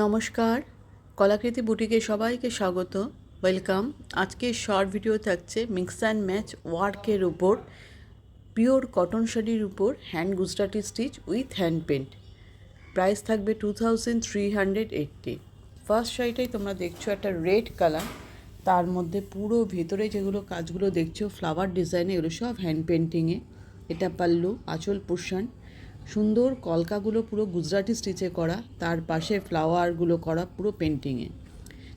নমস্কার, কলাকৃতি বুটিকে সবাইকে স্বাগত, ওয়েলকাম। আজকে শর্ট ভিডিও থাকছে মিক্স অ্যান্ড ম্যাচ ওয়ার্কের উপর, পিওর কটন শাড়ির উপর hand Gujarati stitch with hand paint. Price থাকবে 2380। ফার্স্ট শাড়িটাই তোমরা দেখছো একটা রেড কালার, তার মধ্যে পুরো ভেতরে যেগুলো কাজগুলো দেখছো ফ্লাওয়ার ডিজাইনে, এগুলো সব হ্যান্ড পেন্টিংয়ে। এটা পাল্লু, আঁচল পোর্শন, সুন্দর কলকাগুলো পুরো গুজরাটি স্টিচে করা, তার পাশে ফ্লাওয়ারগুলো করা পুরো পেন্টিংয়ে।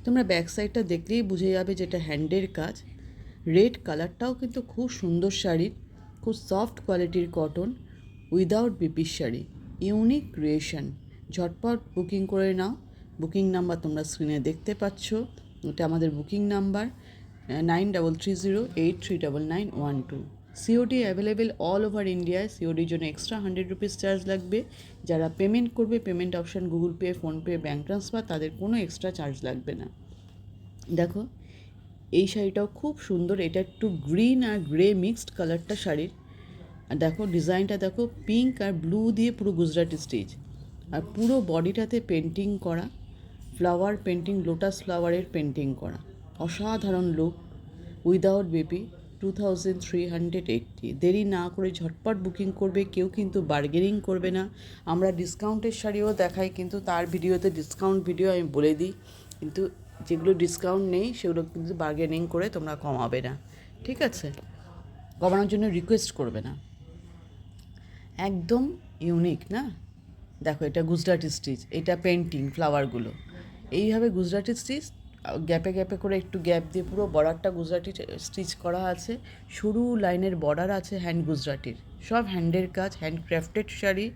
তোমরা ব্যাক সাইডটা দেখলেই বুঝে যাবে যেটা হ্যান্ডের কাজ। রেড কালারটাও কিন্তু খুব সুন্দর শাড়ির, খুব সফট কোয়ালিটির কটন, উইদাউট বিপির শাড়ি, ইউনিক ক্রিয়েশন। ঝটপট বুকিং করে নাও। বুকিং নাম্বার তোমরা স্ক্রিনে দেখতে পাচ্ছ, এটা আমাদের booking number 9330839912। COD available all over ইন্ডিয়ায়। সিওডির জন্য এক্সট্রা 100 রুপিস চার্জ লাগবে। যারা পেমেন্ট করবে, payment option Google pay, PhonePe, bank transfer, তাদের কোনো এক্সট্রা চার্জ লাগবে না। দেখো এই শাড়িটাও খুব সুন্দর, এটা একটু গ্রিন আর গ্রে মিক্সড কালারটা শাড়ির। আর দেখো ডিজাইনটা দেখো, পিঙ্ক আর ব্লু দিয়ে পুরো গুজরাটি স্টিচ, আর পুরো বডিটাতে পেন্টিং করা, ফ্লাওয়ার পেন্টিং, লোটাস ফ্লাওয়ারের পেন্টিং করা, অসাধারণ লুক। Without BP 2380। দেরি না করে ঝটপট বুকিং করবে, কেউ কিন্তু বার্গেনিং করবে না। আমরা ডিসকাউন্টের শাড়িও দেখাই, কিন্তু তার ভিডিওতে ডিসকাউন্ট ভিডিও আমি বলে দিই, কিন্তু যেগুলো ডিসকাউন্ট নেই সেগুলো কিন্তু বার্গেনিং করে তোমরা কমাবে না, ঠিক আছে? কমানোর জন্য রিকোয়েস্ট করবে না। একদম ইউনিক না? দেখো এটা গুজরাটি স্টিচ, এটা পেন্টিং ফ্লাওয়ারগুলো এইভাবে গুজরাটি স্টিচ, গ্যাপে গ্যাপে করে একটু গ্যাপ দিয়ে পুরো বর্ডারটা গুজরাটি স্টিচ করা আছে, সরু লাইনের বর্ডার আছে হ্যান্ড গুজরাটির, সব হ্যান্ডের কাজ, হ্যান্ড ক্রাফটেড শাড়ি।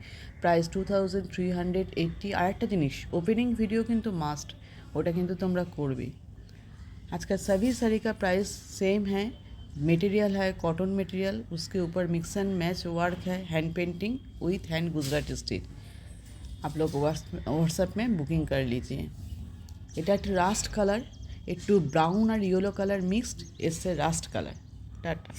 প্রাইস 2380। আর একটা জিনিস, ওপেনিং ভিডিও কিন্তু মাস্ট, ওটা কিন্তু তোমরা করবে। आजकल सभी साड़ी का प्राइस सेम है। मटेरियल है कॉटन मटेरियल, उसके ऊपर मिक्स एंड मैच वर्क है, hand painting with hand Gujarati stitch. आप लोग व्हाट्सएप में बुकिंग कर लीजिए। এটা একটা রাস্ট কালার, একটু ব্রাউন আর ইয়েলো কালার মিক্সড এসছে রাস্ট কালার। টাটা।